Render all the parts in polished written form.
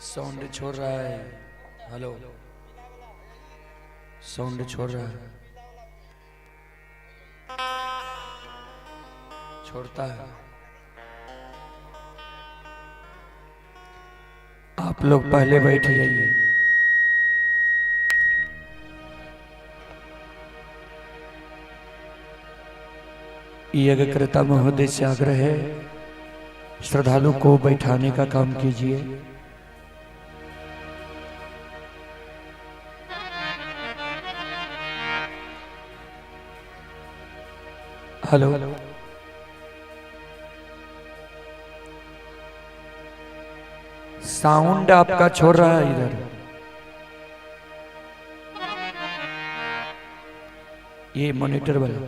Sound छोड़ रहा है। हेलो, साउंड छोड़ रहा है, छोड़ता है। आप लोग पहले बैठ जाइए। यज्ञकर्ता महोदय से आग्रह है, श्रद्धालु को बैठाने का काम कीजिए। हेलो, साउंड आपका छोड़ रहा है इधर। ये मॉनिटर वाला।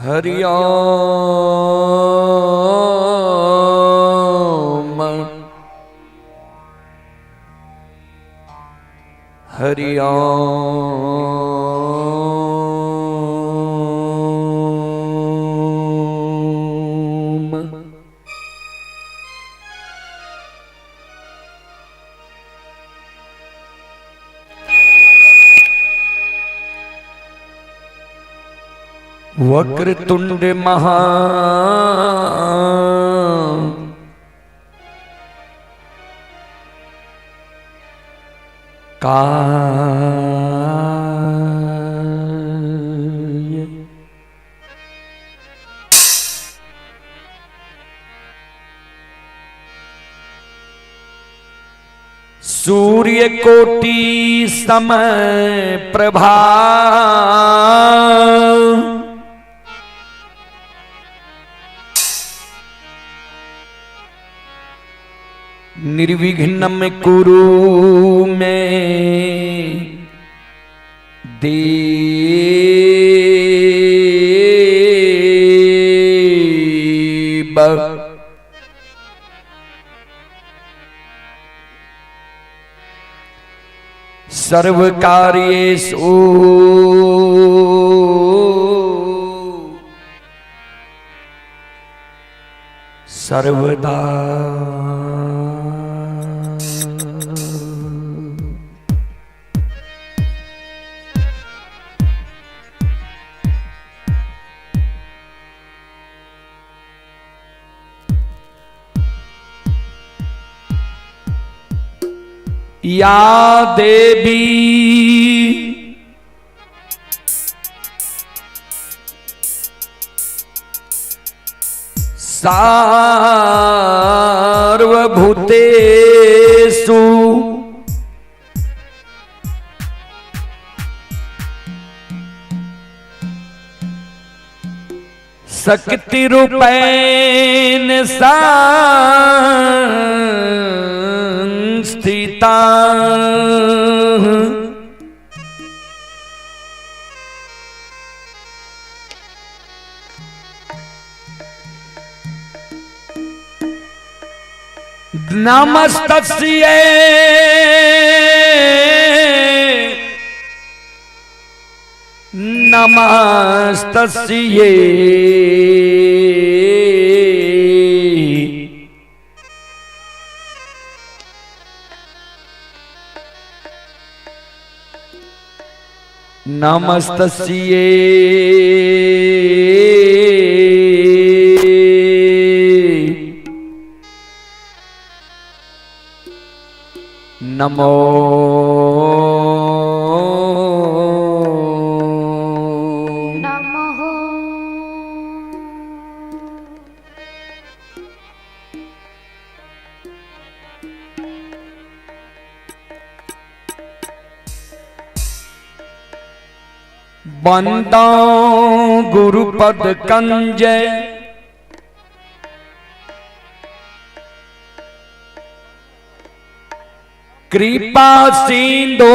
हरि ओम, हरि ओम। वक्रतुंड महा काय, सूर्य कोटि समय प्रभा, निर्विघ्नं कुरु मे देव। सर्वकार्येषु सर्वदा। या देवी सार्वभूतेषु शक्तिरूपेण संस्थिता। नमस्तस्यै नमस्तस्यै नमस्तस्यै नमो नमः। बंदा गुरुपद कंज कृपा सिंधो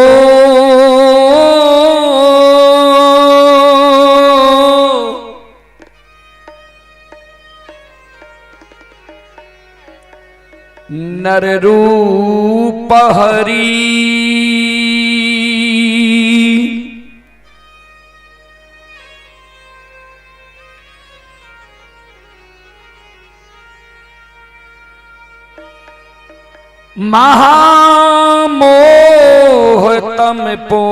नर रूप हरि महामोह तम पूंज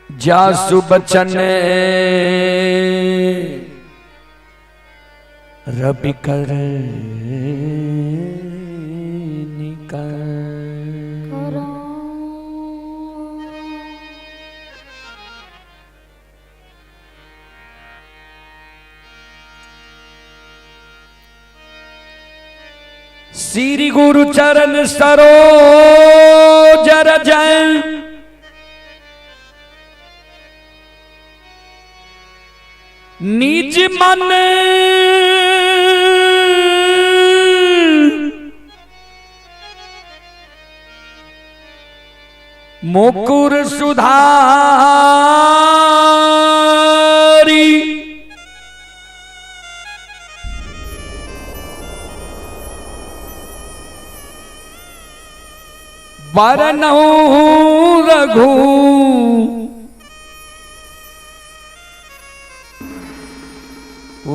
जासु बचन रवि कर श्री गुरु चरण सरोज रज निज मन मुकुर सुधारी बरनहु रघु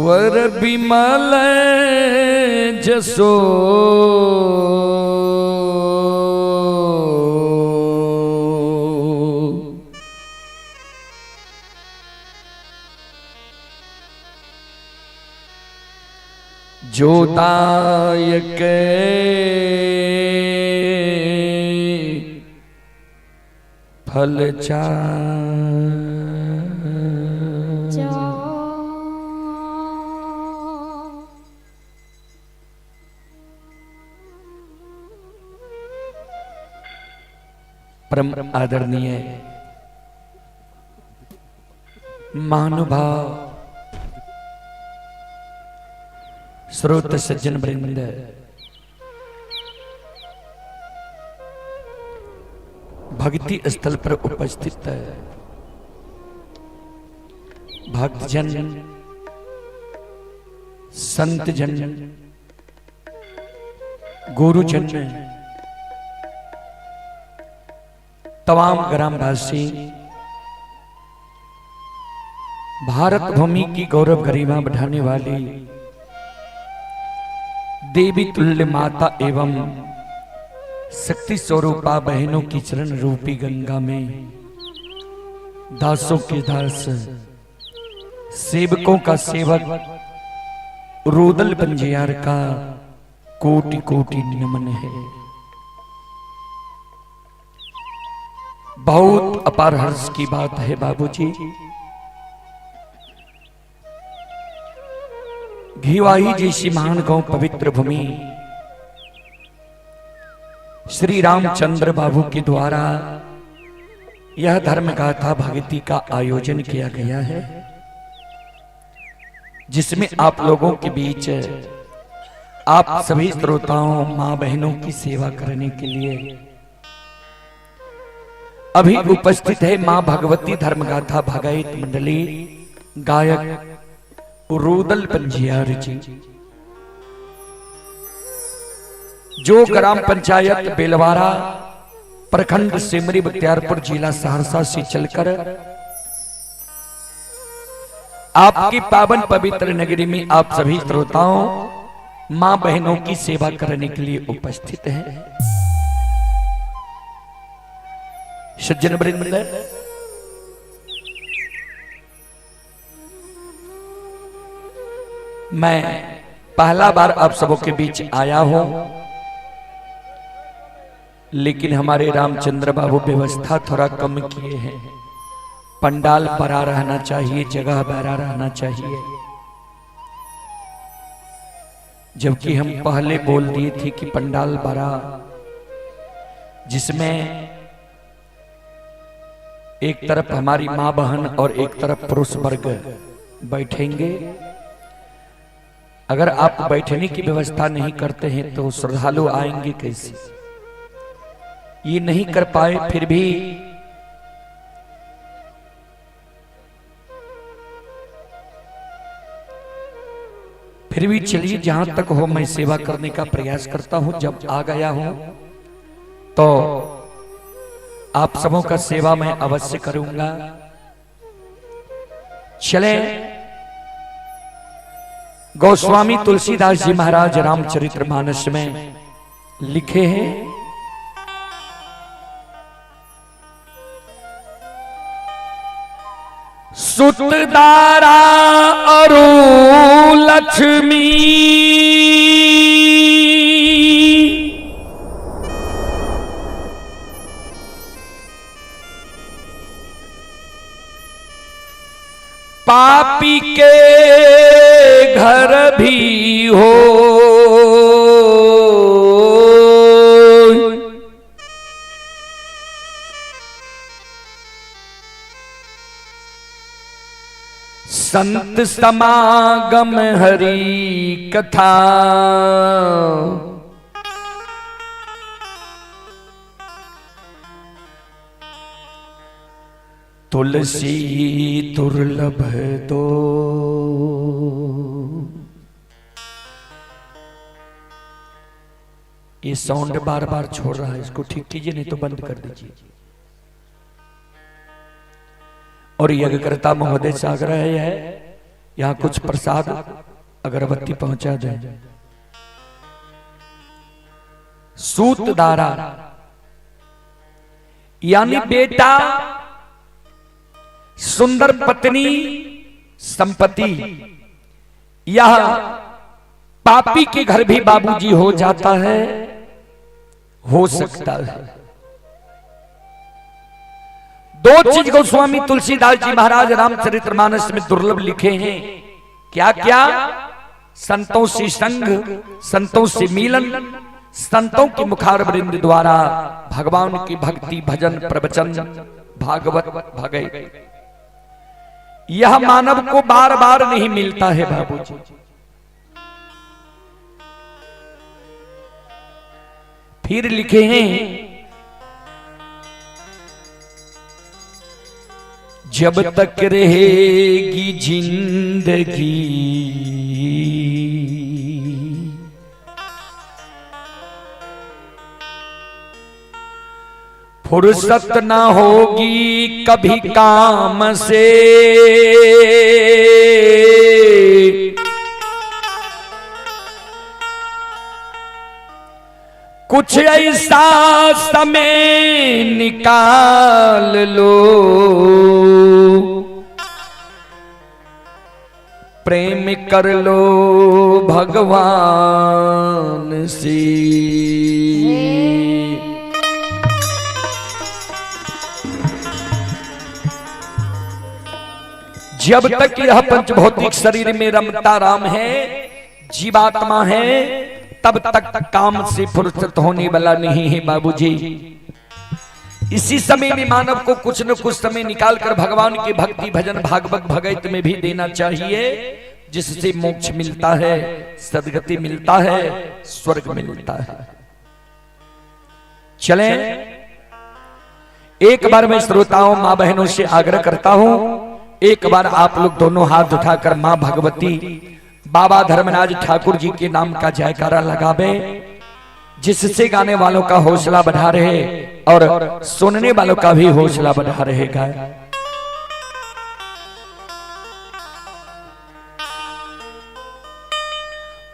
वर बिमल जसो जो दायक फल परम आदरणीय महानुभाव श्रोत सज्जन वृंद, भक्ति स्थल पर उपस्थित भक्तजन, संतजन, गुरुजन, तमाम ग्रामवासी, भारत भूमि की गौरव गरिमा बढ़ाने वाली देवी तुल्य माता एवं शक्ति स्वरूपा बहनों की चरण रूपी गंगा में दासों के दास, सेवकों का सेवक, रुदल बंजियार का कोटि कोटि नमन है। बहुत अपार हर्ष की बात है बाबूजी। घीवाही जैसी महान गौ पवित्र भूमि श्री रामचंद्र बाबू के द्वारा यह धर्म गाथा भक्ति का आयोजन किया गया है, जिसमें आप लोगों के बीच आप सभी श्रोताओं, मां बहनों की सेवा करने के लिए अभी उपस्थित है मां भगवती धर्मगाथा भगायत मंडली गायक रुदल बंजियार जी। जो ग्राम पंचायत बेलवारा, प्रखंड सिमरी, बख्तियारपुर, जिला सहरसा से चलकर आपकी पावन पवित्र नगरी में आप सभी श्रोताओं, मां बहनों की सेवा करने के लिए उपस्थित हैं। सज्जन वृंद, मैं पहला बार आप सबों के बीच आया हूं, लेकिन हमारे रामचंद्र बाबू व्यवस्था थोड़ा कम किए हैं। पंडाल बड़ा रहना चाहिए, जगह बड़ा रहना चाहिए, जबकि हम पहले बोल दिए थे कि पंडाल बड़ा, जिसमें एक तरफ हमारी मां बहन और एक तरफ पुरुष वर्ग बैठेंगे। अगर आप बैठने की व्यवस्था नहीं करते हैं तो श्रद्धालु आएंगे कैसे? ये नहीं कर पाए, फिर भी चलिए, जहां तक हो मैं सेवा करने का प्रयास करता हूं। जब आ गया हूं तो आप सबों का सेवा मैं अवश्य करूंगा। चले, गोस्वामी तुलसीदास जी महाराज रामचरितमानस में लिखे हैं, सुतदारा अरु लक्ष्मी पापी के घर भी हो, संत समागम हरि कथा, तुलसी दुर्लभ दो। ये साउंड बार बार छोड़ रहा है, इसको ठीक कीजिए, नहीं तो बंद कर दीजिए। और यज्ञकर्ता महोदय से आग्रह है, यहाँ कुछ प्रसाद अगरबत्ती पहुंचा जाए। सूतदारा यानी बेटा, सुंदर पत्नी, संपत्ति। यह पापी के घर भी बाबूजी हो जाता है, हो सकता है। दो चीज गोस्वामी तुलसीदास जी महाराज रामचरितमानस में दुर्लभ लिखे हैं। क्या क्या? संतों से संग, संतों से मिलन, संतों के मुखार वृंद द्वारा भगवान की भक्ति, भजन, प्रवचन, भागवत भगे। यह मानव को बार बार नहीं मिलता है बाबूजी। फिर लिखे हैं, जब तक रहेगी जिंदगी फुर्सत ना होगी कभी काम से, कुछ ऐसा समय निकाल लो, प्रेम कर लो भगवान से। जब तक यह पंचभौतिक शरीर में रमता राम है, जीवात्मा है, तब तक काम से फुर्सत होने वाला नहीं है बाबूजी। इसी समय में मानव को कुछ न कुछ समय निकालकर भगवान के भक्ति, भजन, भागवत भगत में भी देना चाहिए, जिससे मोक्ष मिलता है, सद्गति मिलता है, स्वर्ग मिलता है। चलें, एक बार मैं श्रोताओं, मां बहनों से आग्रह करता हूं, एक बार आप लोग दोनों हाथ उठाकर मां भगवती, बाबा धर्मराज ठाकुर जी के नाम का जयकारा लगावे। जिससे गाने वालों का हौसला बढ़ा रहे और सुनने वालों का भी हौसला बढ़ा रहेगा।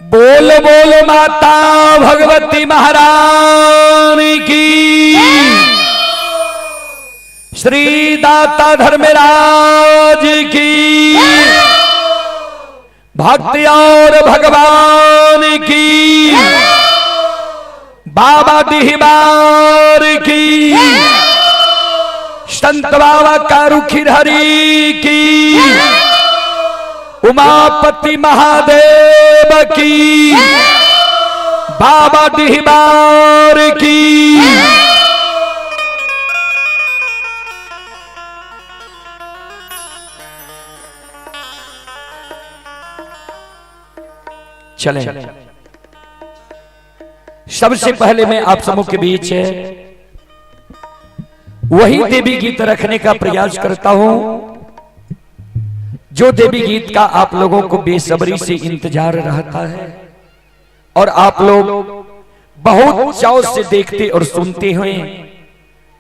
बोल बोल माता भगवती महारानी की, श्री दाता धर्मराज की, भक्ति और भगवान की, बाबा दिहबार की, संत बाबा कारुखीर हरि की, उमापति महादेव की, बाबा दिहबार की। चलें। सबसे पहले मैं आप सबों के बीच वही देवी गीत रखने का प्रयास करता हूं जो देवी गीत का आप लोगों को बेसब्री से इंतजार रहता है और आप लोग बहुत चाव से देखते और सुनते हुए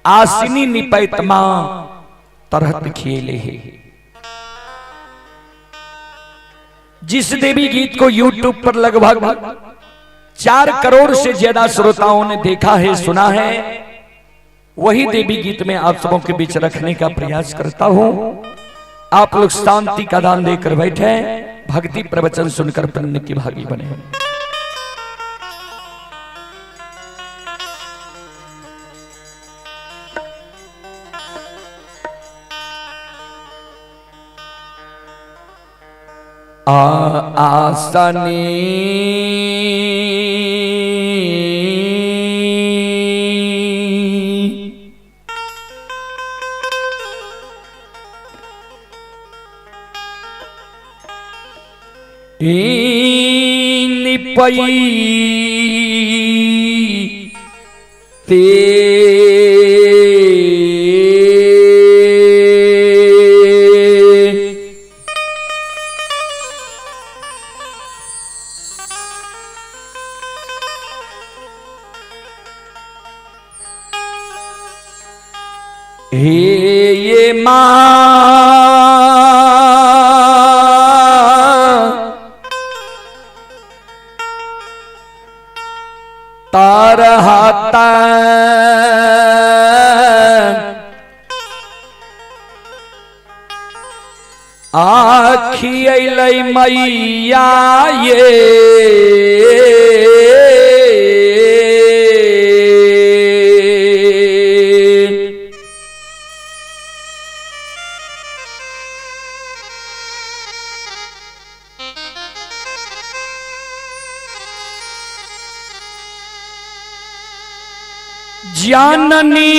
आसिनी निपैतमा तरहत खेले है। जिस देवी गीत को YouTube पर लगभग 4 करोड़ से ज्यादा श्रोताओं ने देखा है, सुना है, वही देवी गीत में आप सबों के बीच रखने का प्रयास करता हूं। आप लोग शांति का दान देकर बैठे, भक्ति प्रवचन सुनकर पुण्य की भागी बने। आसनी निपई ते ये माँ तारहाता आखी अइलै मैया ये जाननी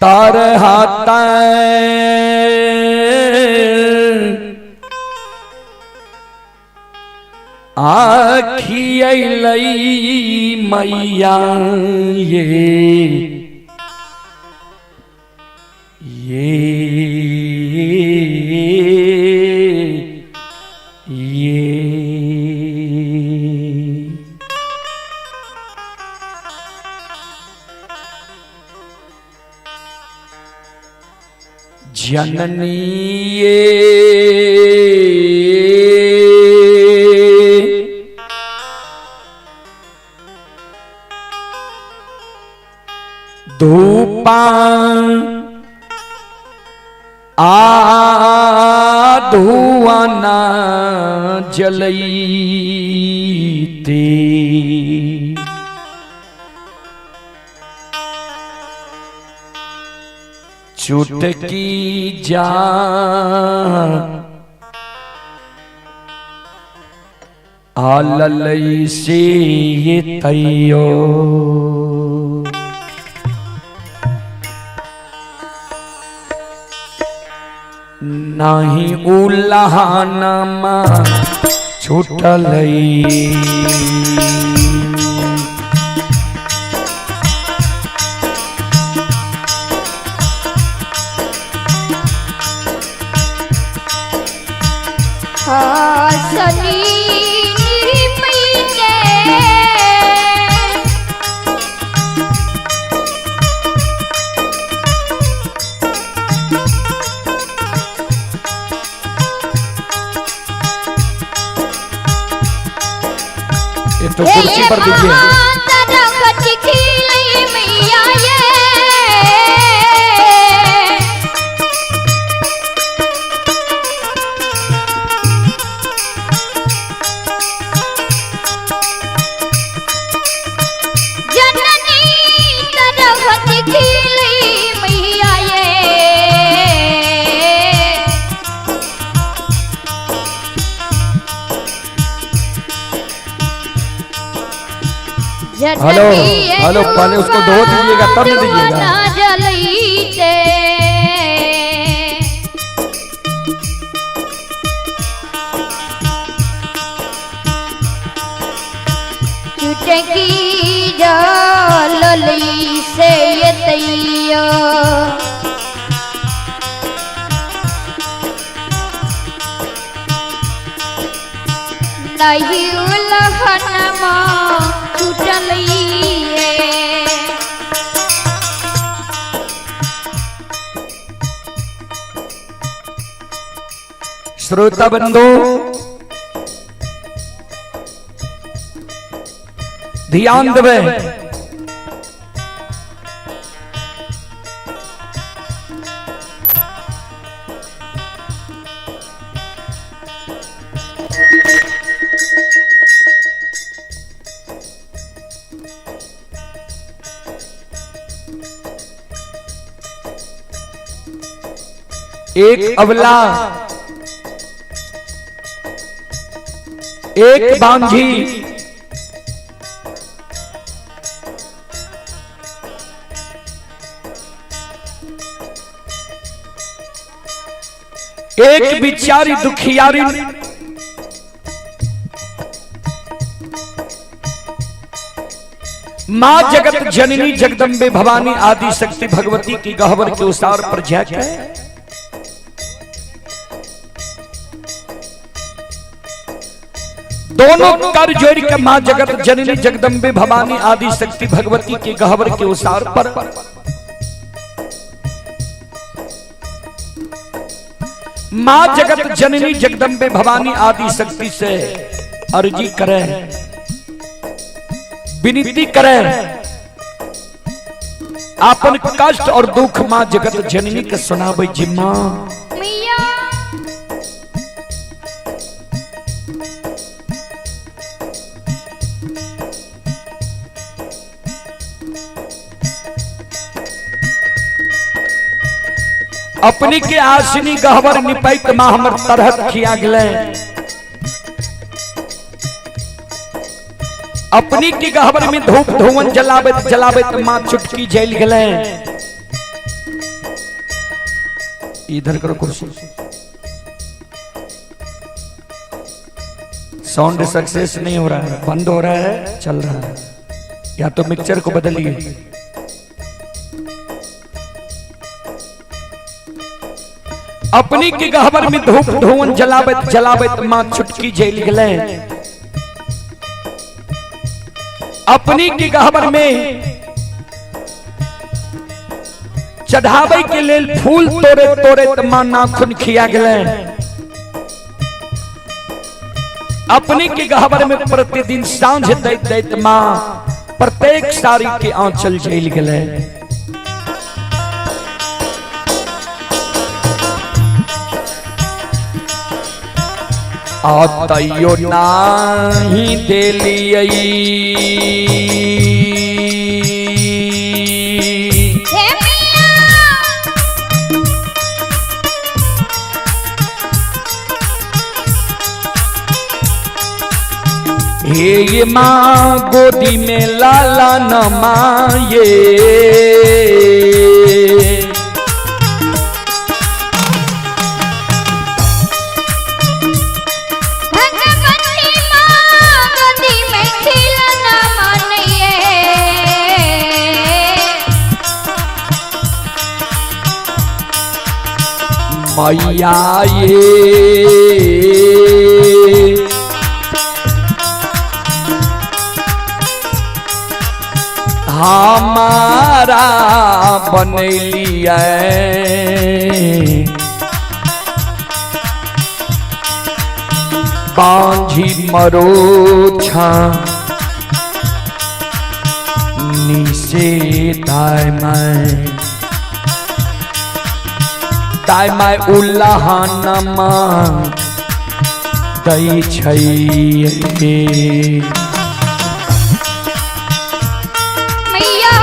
तारहाता आखी अइलै मैया जननी धूपा धुआं ना जलैते चुटकी जा आललै से ये तैयो नाही उल्लाहनमा छुटलै सनी निरमैने ये तो कुर्सी पर दीजिए। हेलो हेलो, पहले उसको धो दीजिएगा तब न दीजिएगा। चुटकी जलली से ये तैया नहीं उलहनमा टूटली श्रोता बंधु ध्यान देवे। एक अबला, एक बांझी, एक बिचारी दुखियारी, मां जगत जननी जगदम्बे भवानी आदि शक्ति भगवती की गहवर के उसार पर जाके दोनों कर जोड़ के मां जगत जननी जगदम्बे भवानी आदि शक्ति भगवती के गहवर के उसार पर मां जगत जननी जगदम्बे भवानी आदि शक्ति से अर्जी करे, विनती करे, आपन कष्ट और दुख मां जगत जननी के सुनावे। जी मां अपनी के आसनी गहवर निपैत मां हमर तरहत खिया गले, अपनी की गहवर में धूप धुवन जलावत जलावत मां चुटकी जल गले। इधर करो कुर्सी। साउंड सक्सेस नहीं हो रहा है, बंद हो रहा है, चल रहा है, या तो मिक्सचर को बदलिए। अपनी की गहवर में धूप धुवन जलावत जलावत मां चुटकी जल गले, अपनी की गहवर में चढ़ावे के लेल फूल तोड़े तोड़े मां नाखून खिया गले, अपनी की गहवर में प्रतिदिन सांझ दैत दैत मां प्रत्येक साड़ी के आंचल जल गले। आतयो नाही देलियई हे मां गोदी में लाला न माये, मैया ये कुमारा बनैलिया बांझी मरोछा निसे दाय माय उल्लाहानमा दै छै मैया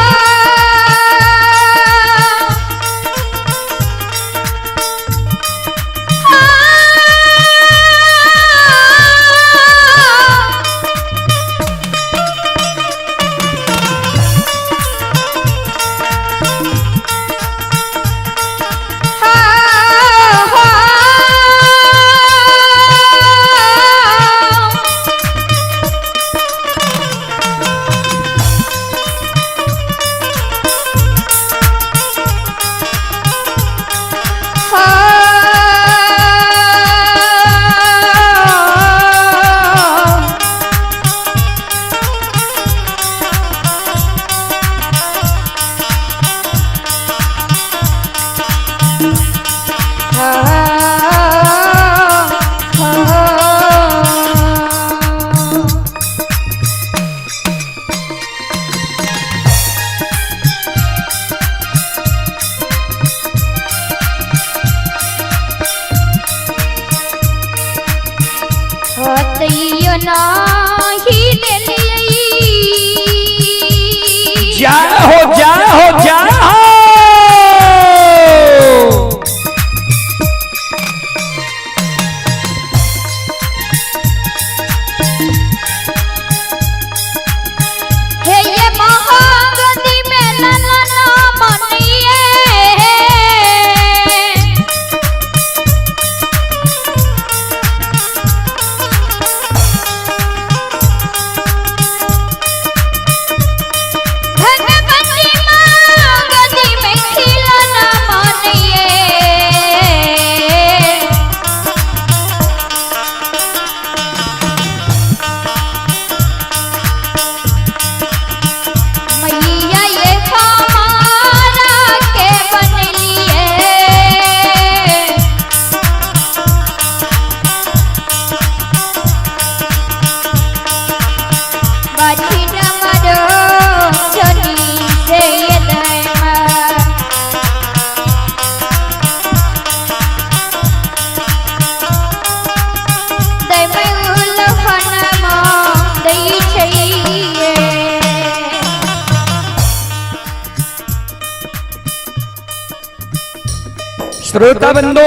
श्रोता बंधु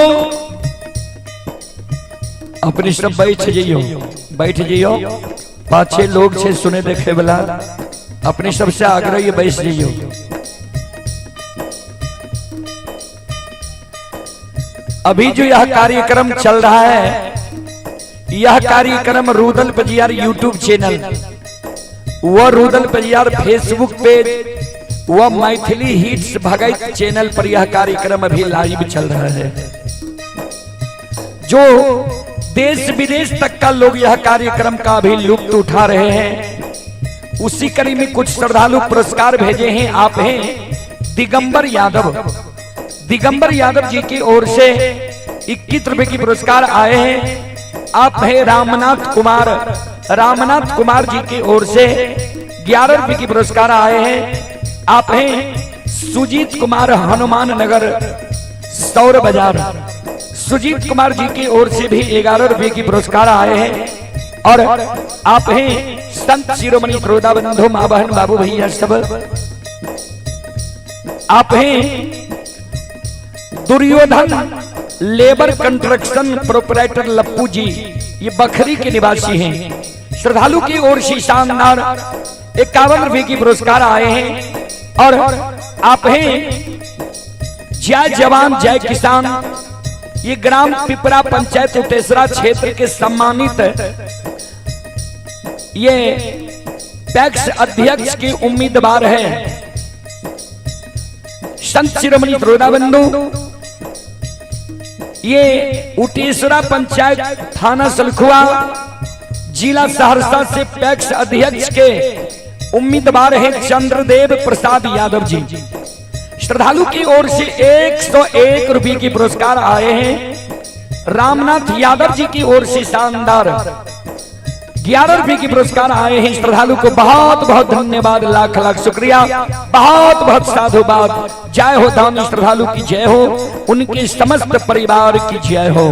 अपने सब बैठ जाइयो 5-6 लोग छे सुने देखे वाला अपने सबसे आग्रह ये बैठ जाइयो। अभी जो यह कार्यक्रम चल रहा है, यह कार्यक्रम रुदल पजियार यूट्यूब चैनल, वह रुदल पजियार फेसबुक पेज, वह मैथिली हिट्स भगत चैनल पर यह कार्यक्रम अभी लाइव चल रहा है। जो देश विदेश तक का लोग यह कार्यक्रम का अभी लुत्फ उठा रहे हैं। उसी कड़ी में कुछ श्रद्धालु पुरस्कार भेजे हैं। आप हैं दिगंबर यादव, दिगंबर यादव जी की ओर से 21 रुपए की पुरस्कार आए हैं। आप हैं रामनाथ कुमार, रामनाथ कुमार जी की ओर से 11 रुपए की पुरस्कार आए हैं। आप हैं सुजीत कुमार हनुमान नगर सौर बाजार, सुजीत कुमार जी की ओर से भी 11 रुपए की पुरस्कार आए हैं। और आप हैं संत शिरोमणि श्रोता बंधु मां बहन बाबू भैया सब। आप हैं दुर्योधन लेबर कंस्ट्रक्शन प्रोपराइटर लप्पू जी, ये बखरी के निवासी हैं। श्रद्धालु की ओर से शानदार 51 रुपए की पुरस्कार आए हैं। और आप हैं जय जवान जय किसान, ये ग्राम पिपरा पंचायत उटेसरा क्षेत्र के सम्मानित ये पैक्स अध्यक्ष के उम्मीदवार हैं संत शिरोमणि श्रोता बंधु। ये उटेसरा पंचायत थाना सलखुआ जिला सहरसा से पैक्स अध्यक्ष के उम्मीदवार हैं चंद्रदेव प्रसाद यादव जी। श्रद्धालु की ओर से 101 रुपए की पुरस्कार आए हैं। रामनाथ यादव जी की ओर से शानदार 11 रुपए की पुरस्कार आए हैं। श्रद्धालु को बहुत बहुत धन्यवाद, लाख लाख शुक्रिया, बहुत बहुत साधुवाद। जय हो दानी श्रद्धालु की जय हो, उनके समस्त परिवार की जय हो।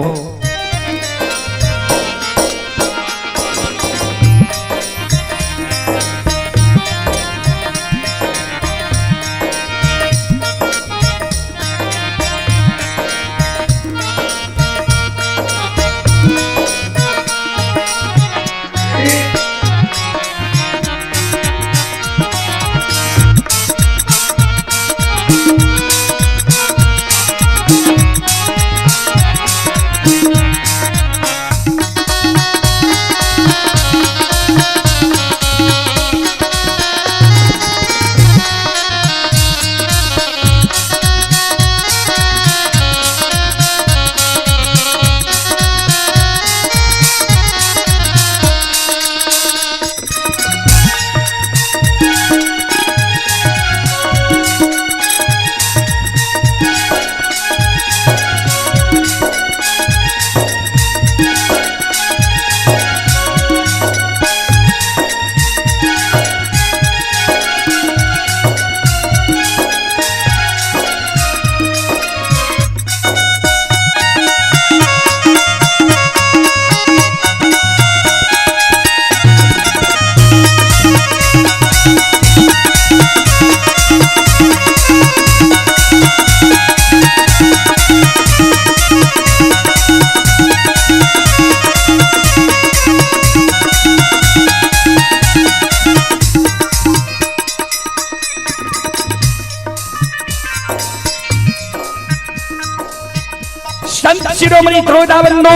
संत शिरोमणि त्रोदावंदो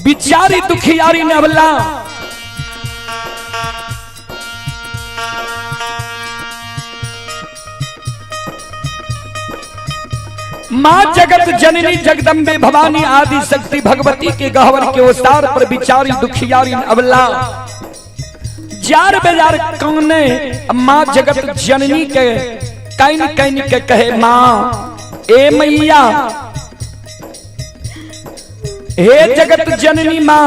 बिचारी दुखियारी नवला मां जगत जननी जगदम्बे भवानी आदि शक्ति भगवती के गहवर के ओसार पर बिचारी दुखियारी अवला जार बेजार कौने मां जगत जननी के कैन कैन के कहे मां ए मैया, हे जगत जननी मां,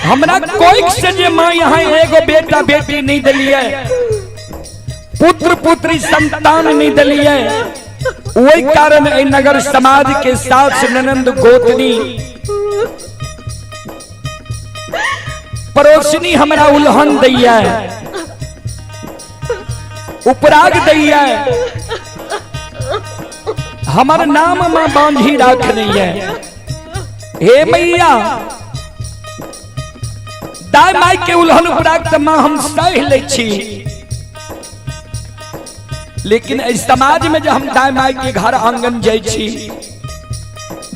हमरा कोई से जे मां यहाँ एगो बेटा बेटी नहीं दिलिए, पुत्र पुत्री संतान नहीं दिलिए, वही कारण नगर समाज के साथ ननंद गोतनी परोसनी हमरा उल्हन दैया, उपराग दैया, हमार नाम मां बांधी राखनी है। हे मैया, दाई माई के उल्हन उपराग त मां हम सह ले छी, लेकिन इस समाज में जब हम दाई माई के घर आंगन जाय छी,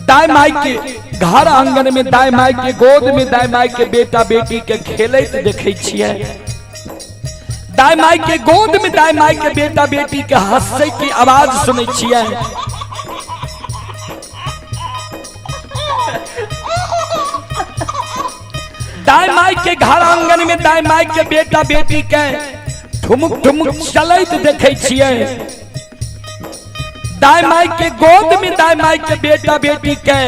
दाई माई के घर आंगन में दाई माई के गोद में दाई माई के बेटा बेटी के खेलत देखे छिए, दाई माई के गोद में दाई माई के बेटा बेटी के हंसे की आवाज सुने छिए, दाई माई के घर आंगन में दाई माई के बेटा बेटी के ठुमुक ठुमुक चलत देखे छिए, दाई माई के गोद में दाई माई के बेटा बेटी के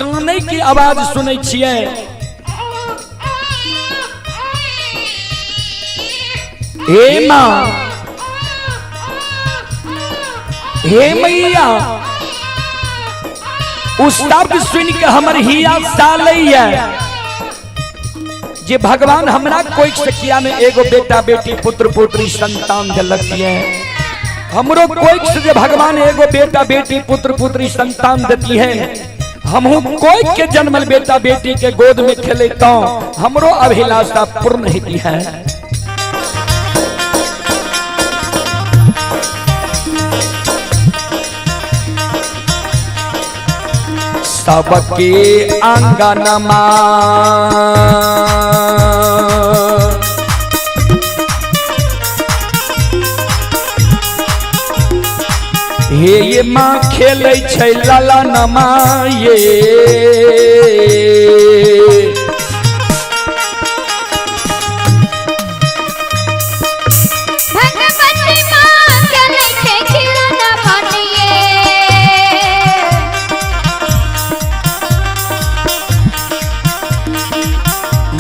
काने की आवाज सुने छिए। हे मां, हे मैया, उस शब्द सुन के हमर हिया सालैया जे भगवान हमरा कोई सखिया में एगो बेटा बेटी पुत्र पुत्री संतान दिलक है, हमरो कोई से जे भगवान एगो बेटा बेटी पुत्र पुत्री संतान देती है, हमहू कोई के जन्मल बेटा बेटी के गोद में खेले तो हमरो अभिलाषा पूर्ण होती है। सबके आंगनमा ये माँ खेलै छै लाला नमा ये भगवती माँ खेलै छै खिलौना बनिए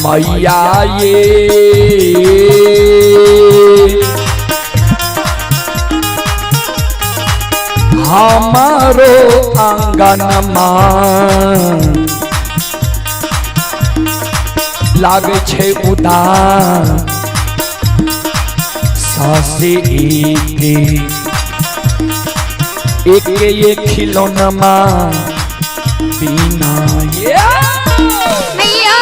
मैया ये हमारो आंगन लागे छे उदास सासे एक ये खिलौना बिना ये मैया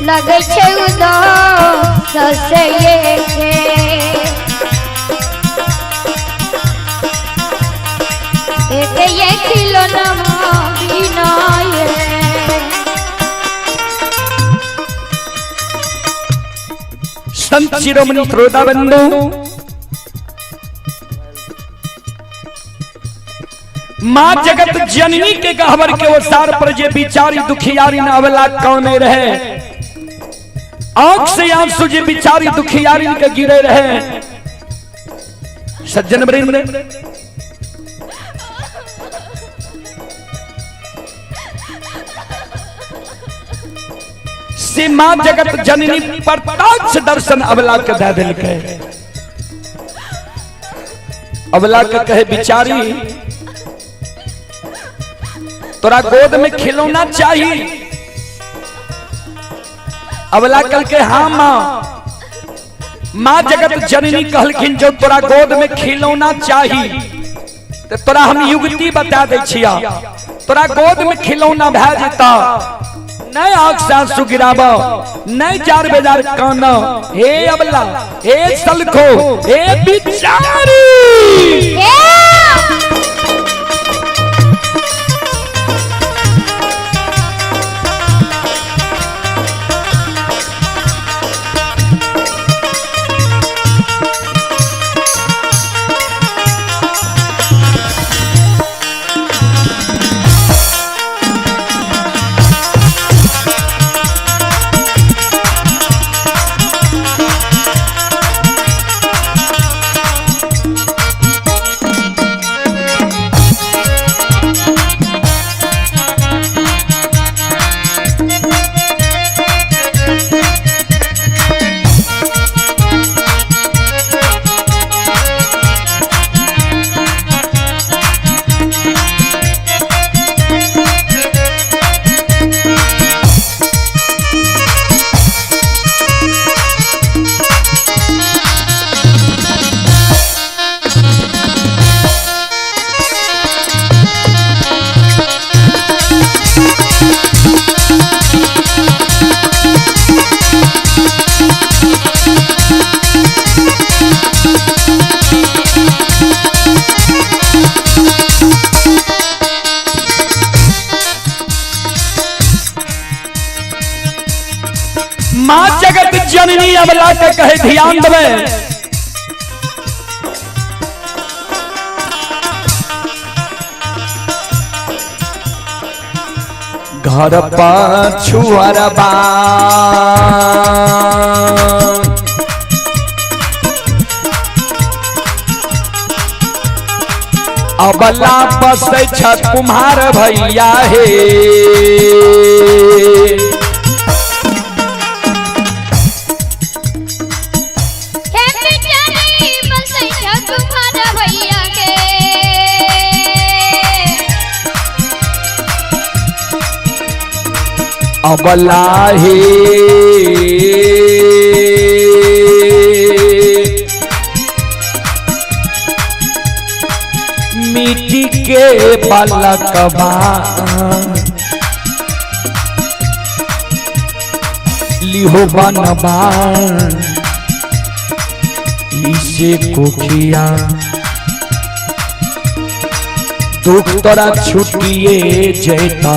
लगे छे उदास से ये खिलौना बिना ये संत शिरोमणि श्रोता बंधु माँ जगत जननी के गहवर के ओसार पर जे बिचारी दुखियारी न अवला कौने रहे आंख से आंसू जे बिचारी दुखियारी के गिरे रहे सज्जन वृंद से माँ जगत जननी प्रत्यक्ष दर्शन अवला के दे दिलके अवला के कहे बिचारी तोरा गोद में खिलौना चाहिए अवला कल के हाँ माँ जगत जननी कहलखिन जो तोरा गोद में खिलौना चाहिए तो तोरा हम युक्ति बता दे छिया तोरा गोद में खिलौना भै जेता नहीं आँख से आंसू गिराबो नहीं जार बेजार काना हे अवला हे सलखो हे बिचारी माँ जगत जननी अबला के कहे ध्यान देवे। घर पछुअरबा अबला बसे छत कुम्हार भैया हे। अबला हे मिट्टी के बालकबा लिहो बनबा इसे कोखिया दुख तोरा छुटिए जैता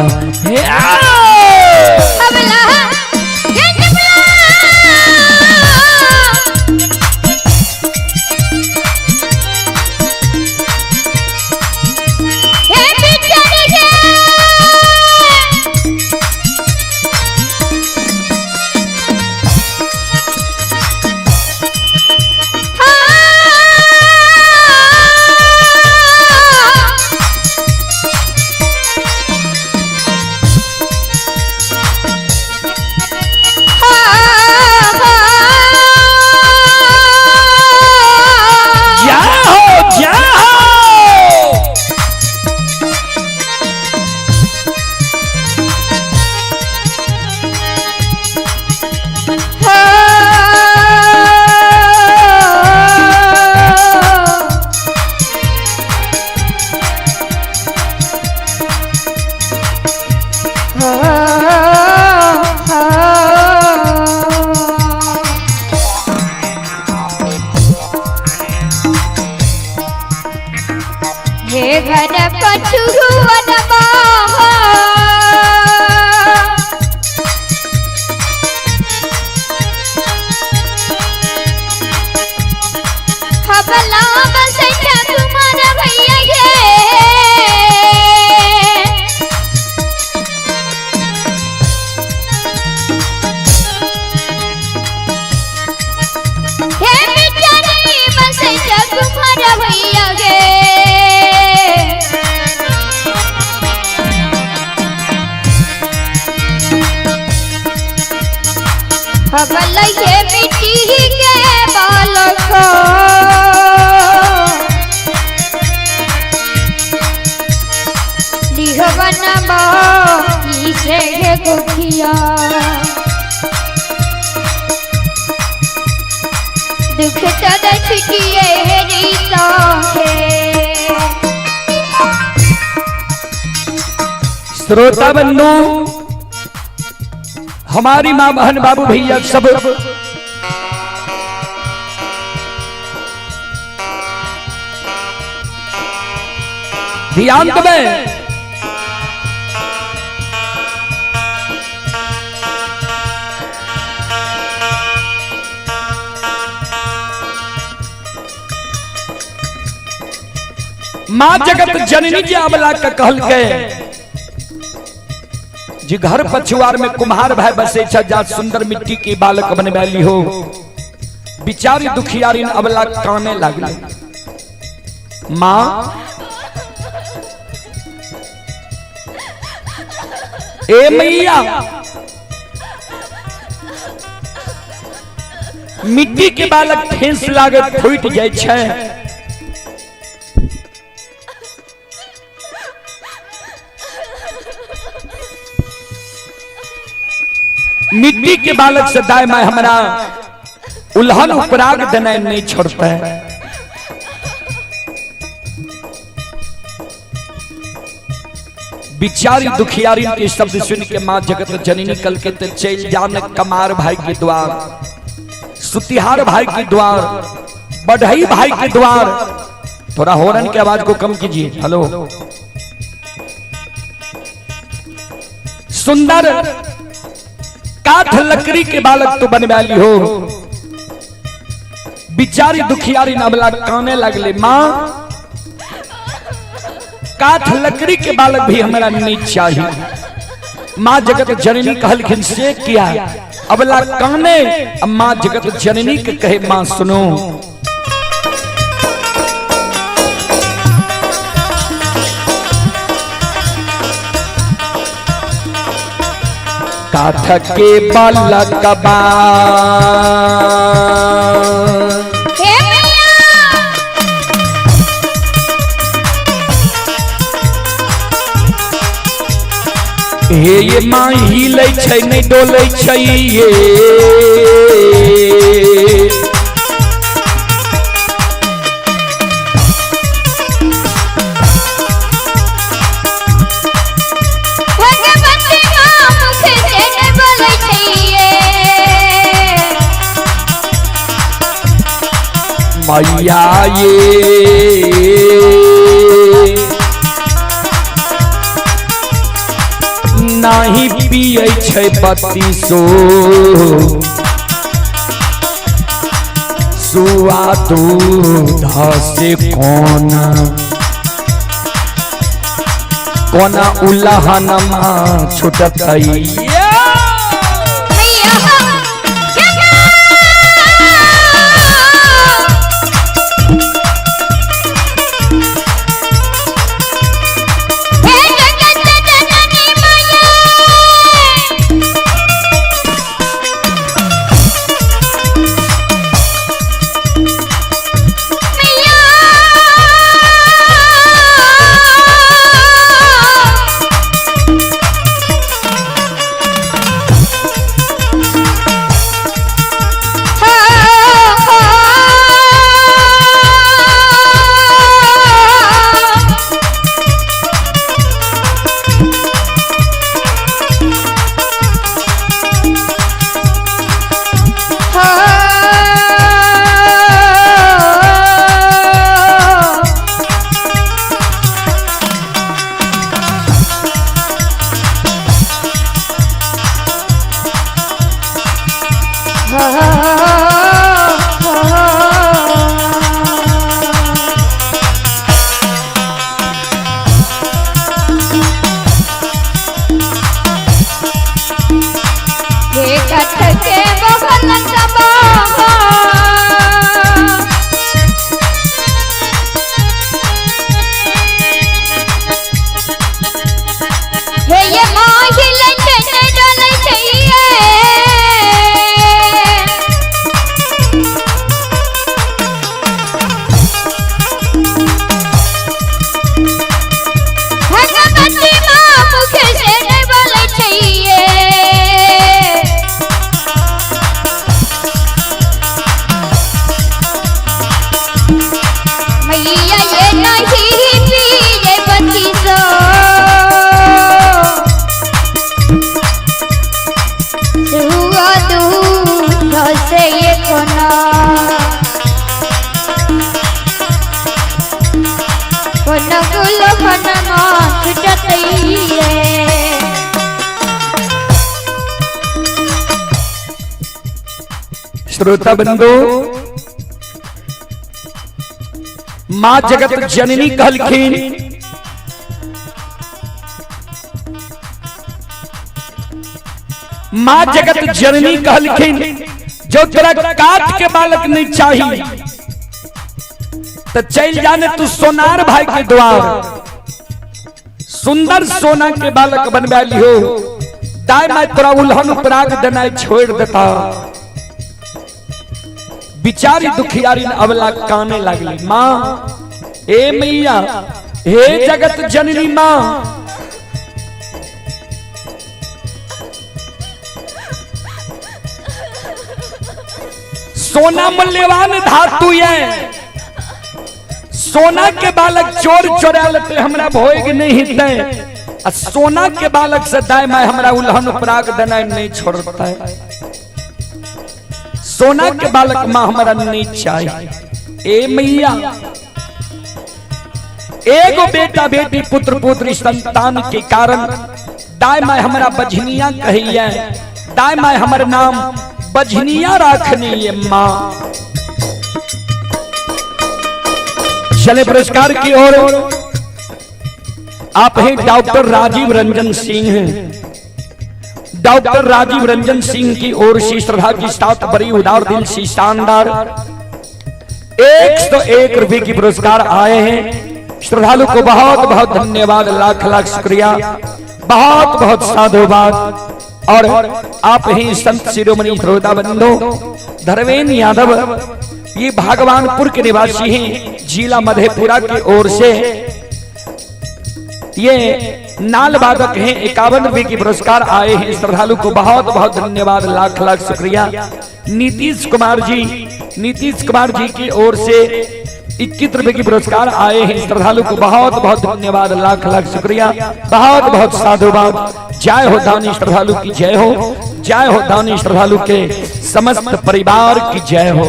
श्रोता बंधु, हमारी माँ बहन बाबू भैया सब ध्यान दें। माँ जगत जननी जी अबला का कहल के जी घर पछुआर में कुम्हार भाई बसे जा सुंदर मिट्टी की बालक बने वाली हो। बिचारी दुखियारी अबला काने लगली। माँ ए मैया मिट्टी के बालक ठेस लागत फूट जाय छै। मिट्टी के बालक से दाय मैं हमारा उल्हन उपराग देना नहीं छोड़ता है। बिचारी दुखियारी के शब्द सुन के माँ जगत जननी कल के चल जान कमार भाई के द्वार, सुतिहार भाई के द्वार, बढ़ई भाई के द्वार। थोड़ा हॉर्न की आवाज को कम कीजिए। हेलो। काठ लकड़ी के बालक तो बनवाली हो। बिचारी दुखियारी नबला काने लगले, माँ काठ लकड़ी के बालक भी हमारा नहीं चाहिए। माँ जगत जननी कहलखिन से किया अबला काने। अब माँ जगत जननी के कहे, माँ सुनो काठ के बालक बा हे ये माँ हिले छै नहीं डोले छै ये मैया ये नहीं पिए छै बत्तीसो सुआ दूध से कोना कोना उल्लहन माँ छुटत श्रोता बंधु, माँ जगत जननी कहलखिन माँ जगत जननी कहलखिन जो तेरा काठ के बालक नहीं चाहिए तो चल जाने तू सोनार भाई के द्वार सुंदर सोना के बालक बनवा लियो। दाई मैं तोरा उल्हन पराग देना छोड़ देता। बिचारी दुखियारी अबला काने लगली, माँ हे मैया हे जगत जननी माँ सोना मूल्यवान धातु है। सोना के बालक चोर चोरा लेते हमरा भोग नहीं हिते। सोना के बालक से दाई मैं हमरा उल्हन पराग देना नहीं छोड़ता है। सोना के बालक माँ हमारा नहीं चाहिए। ए मैया एगो बेटा बेटी पुत्र पुत्री संतान के कारण दाई माँ हमारा बझनिया कही है। दाय माय हमर नाम बजनिया राखनी ये माँ। चले पुरस्कार की ओर। आप हैं डॉक्टर राजीव रंजन सिंह। डॉक्टर राजीव रंजन सिंह की ओर से श्रद्धा की साथ बड़ी उदार दिल से शानदार 101 रुपए की पुरस्कार आए हैं। श्रद्धालु को बहुत बहुत धन्यवाद, लाख लाख शुक्रिया, बहुत बहुत साधुवाद। और आप ही संत शिरोमणि श्रोता बंधु धर्मेंद्र यादव, ये भगवानपुर के निवासी हैं, जिला मधेपुरा की ओर से ये नाल वादक हैं। 51 रुपए की पुरस्कार आए हैं। श्रद्धालु को बहुत बहुत धन्यवाद, लाख लाख शुक्रिया। नीतीश कुमार जी की ओर से 21 रुपए की पुरस्कार आए हैं। श्रद्धालु को बहुत बहुत धन्यवाद, लाख लाख शुक्रिया, बहुत बहुत साधुवाद। जय हो दानी श्रद्धालु की जय हो, जय हो दानी श्रद्धालु के समस्त परिवार की जय हो।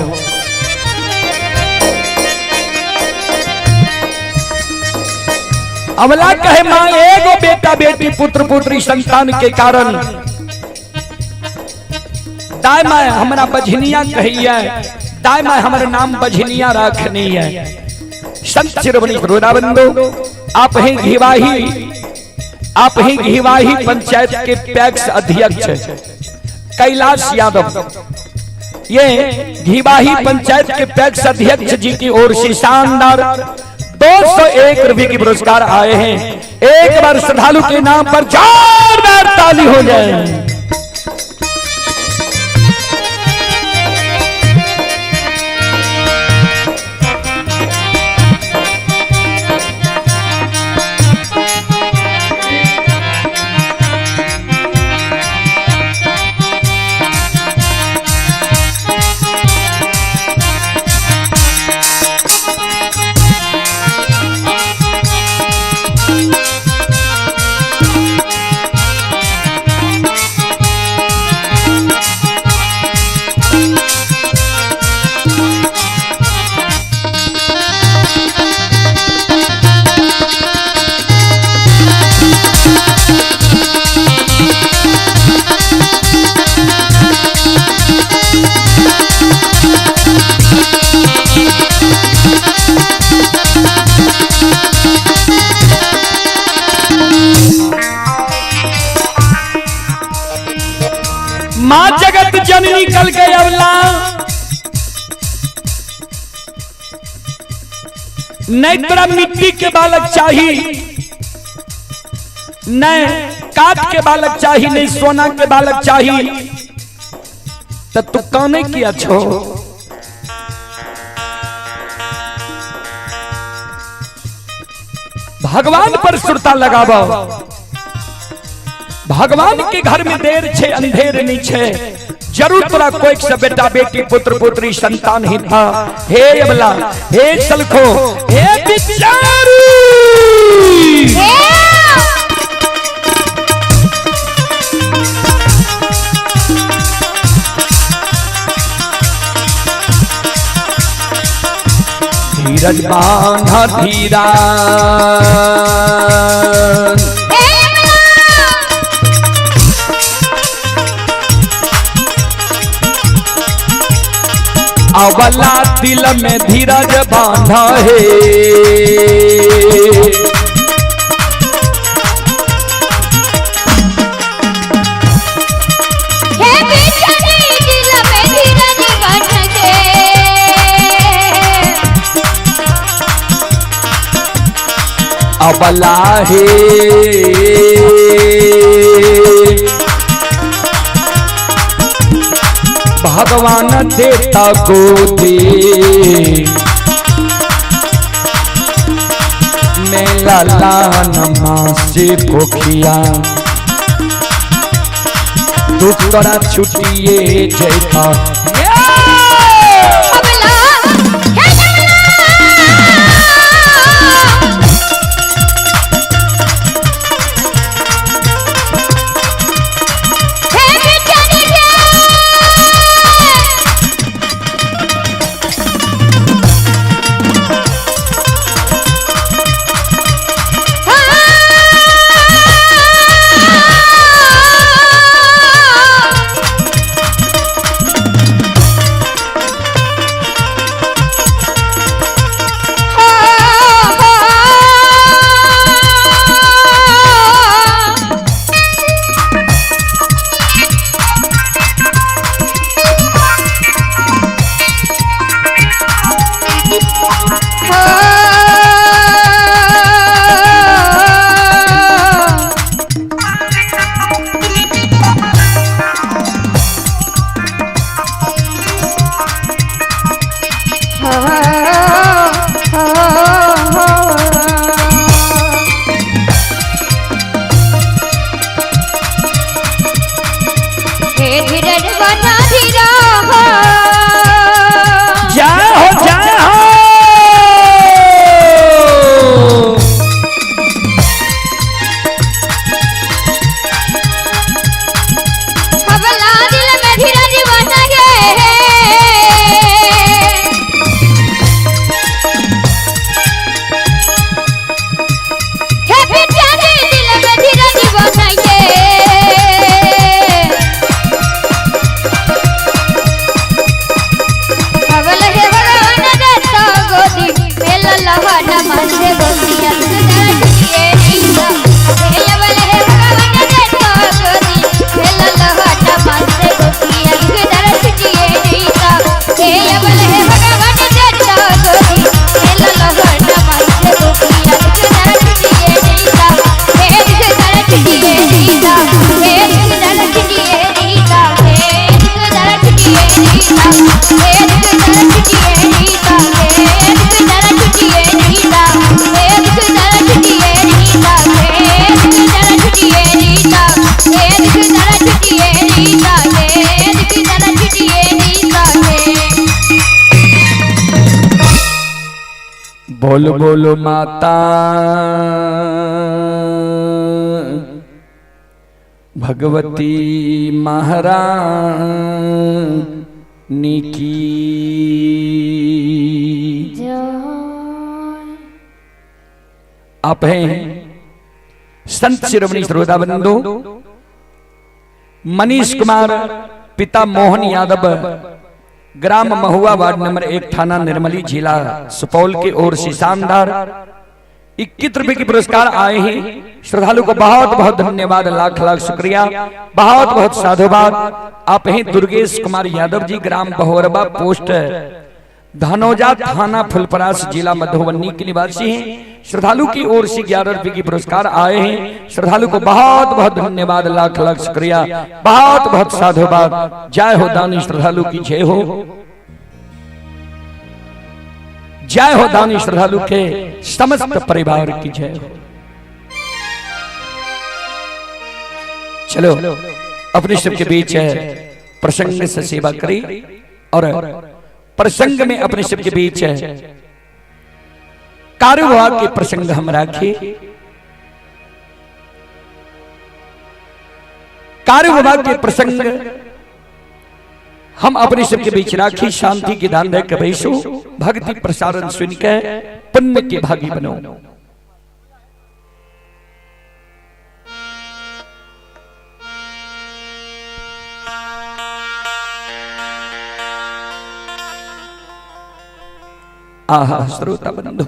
अमला कहे मां एगो बेटा बेटी पुत्र पुत्री संतान के कारण दाय माय हमरा बजनिया कहिए, दाय माय हमर नाम बजनिया राखनी है। संत शिरोमणि श्रोता बंधु, आप ही घिवाही पंचायत के पैक्स अध्यक्ष कैलाश यादव, ये घिवाही पंचायत के पैक्स अध्यक्ष जी की ओर से शानदार 201 रुपए की पुरस्कार आए हैं। एक बार श्रद्धालु के नाम पर जोरदार ताली हो जाए। मां जगत जननी कल के अवला, नहीं तोरा मिट्टी के बालक चाहिए, नहीं काठ के बालक चाहिए, नहीं सोना के बालक चाहिए, तो तू काने किया छो। भगवान पर सुरता लगावो। भगवान के घर में देर छे अंधेर नहीं छे। जरूर तोरा कोई से बेटा बेटी पुत्र पुत्री संतान ही था। हे अबला, हे सलखो, हे बिचारू, धीरज बांधा धीरा, अवला दिल में धीरज बांधा है। हे बेचारे दिल में धीरज बांधा है। अवला है भगवान देता गोदी, मैं लाला नमा से पोखिया, तू तोरा छुटिए जैता धीरज बना धीरा हो जय हो जय हो। हवला दिल में धीरज बना गे हे बेचारे दिल में धीरज बना गे हवल हे भगवान दत्ता गोदी मेल लहन मन से गोदिया दिए नीता हे हवल हे भगवान दत्ता गोदी मेल लहन मन से गोदिया दर्श दिए नीता हे हवल हे भगवान दत्ता गोदी मेल लहन मन से गोदिया दर्श दिए नीता हे दर्श दिए नीता हे दर्श दिए नीता हे दर्श दिए नीता हे बोल बोलो माता भगवती महारानी की। आप हैं संत शिरोमणि श्रोता बंधु मनीष कुमार पिता मोहन यादव ग्राम महुआ वार्ड नंबर 1 थाना निर्मली जिला सुपौल की ओर से शानदार 21 रुपए की पुरस्कार आए हैं। श्रद्धालु को बहुत बहुत धन्यवाद, लाख लाख शुक्रिया, बहुत बहुत साधुवाद। आप हैं दुर्गेश कुमार यादव जी ग्राम बहुरबा पोस्ट धनौजा थाना फुलपरास जिला मधुबनी के निवासी हैं। श्रद्धालु की ओर से 11 रुपए की पुरस्कार आए हैं। श्रद्धालु को बहुत बहुत धन्यवाद, लाख लाख शुक्रिया, बहुत बहुत साधुवाद। जय हो दानी श्रद्धालु की जय हो, जय हो दानी श्रद्धालु के समस्त परिवार की जय हो। चलो अपने सबके बीच प्रसंग से सेवा करें और प्रसंग में अपने सबके बीच कार्य विभाग के प्रसंग हम रखिए। कार्य विभाग के प्रसंग हम अपने सबके बीच राखी। शांति की दान दे कबैसो भक्ति प्रसारण सुन के पुण्य के भागी बनो। आहा श्रोता बंधु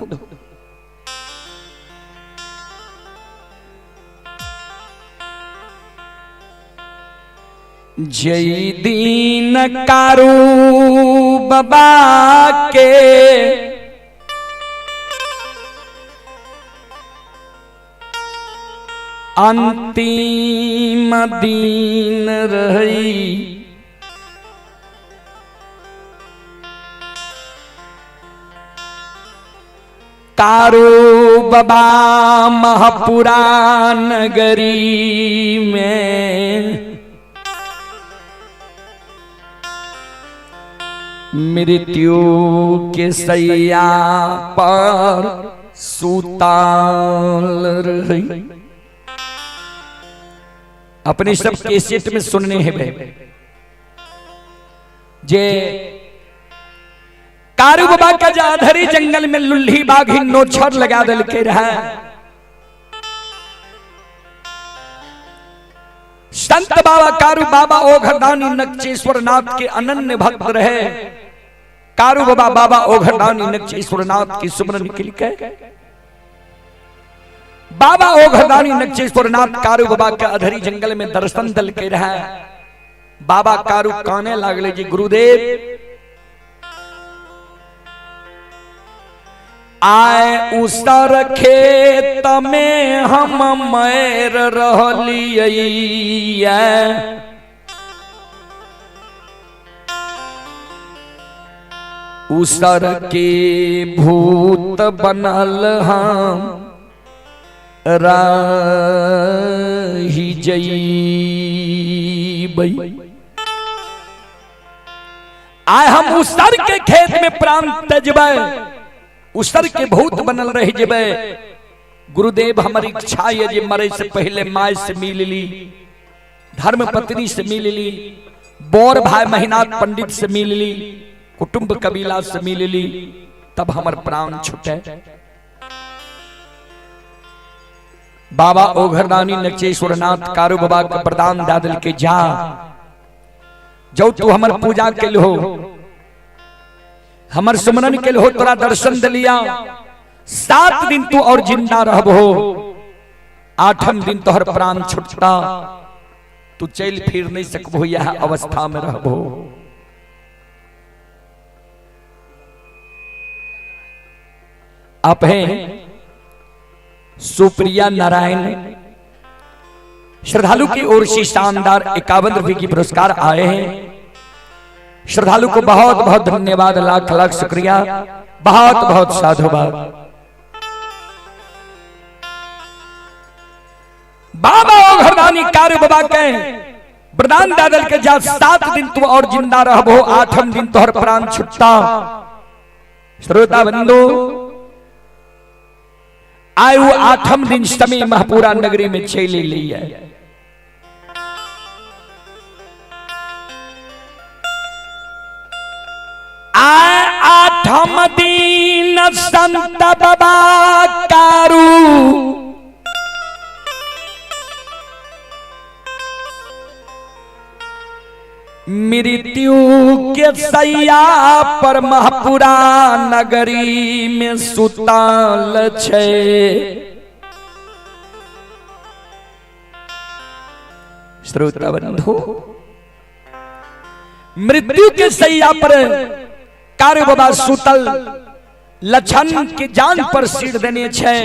जय दीन कारू बाबा के अंतिम दिन रही कारू बाबा महापुरा नगरी में मृत्यु के सैया पर सुताल रही। अपने सब कैसेट में सुनने हैं जे कारू बाबा का जाधरी जंगल में लुल्ही बाघी नोछर लगा दल के रहा। संत बाबा कारू बाबा ओघरदानी नक्षेश्वर नाथ के अनन्य भक्त रहे। कारू बाबा बाबा ओघरदानी नक्षेश्वर नाथ की सुमरन निकल के बाबा ओघरदानी नक्षेश्वर नाथ कारू बाबा के अधरी जंगल में दर्शन दल के रहा। बाबा कारू काने लागले जी गुरुदेव आए उसर खेत में हम मैर रहलिए उसर के भूत बनल हम रही जईबै। आए हम उसर के खेत में प्राण तजबे, उसर के भूत बनल रह जबे। गुरुदेव हमारी इच्छा है जे मरे से पहले माय से मिल ली, धर्म पत्नी से मिल ली, बोर भाई महीनाथ पंडित से मिल ली, कुटुंब कबीला से मिल ली, तब हमार प्राण छूटे। बाबा ओघरदानी नचेश्वरनाथ कारू बाबा का प्रदान दादल के जा, जो तू हमर पूजा के लो, हमर सुमरन के लो, तोरा दर्शन दिलिया। 7 दिन तू और जिंदा रहबो, 8वें दिन तोहर प्राण छुटता, तू चल फिर नहीं सकबो, यह अवस्था में रहबो। आप हैं सुप्रिया नारायण, श्रद्धालु की ओर से शानदार 51 रुपए की पुरस्कार आए हैं। श्रद्धालु को बहुत बहुत धन्यवाद, लाख लाख शुक्रिया, बहुत बहुत साधुवाद। बाबा ओघरदानी कारू बाबा के प्रदान दादल के जा 7 दिन तू और जिंदा रहबो, 8वें दिन तोहर प्राण छुटता। श्रोता बंधु, आयु 8वें दिन समय महपुरा नगरी में चली ली है। आय 8वें दिन संत बाबा कारू मृत्यु के सैया पर महपुरा नगरी में सुतल छे। श्रोता बंधु, मृत्यु के सैया पर कारू बाबा सुतल, लक्षण के जान पर सिर देने छे।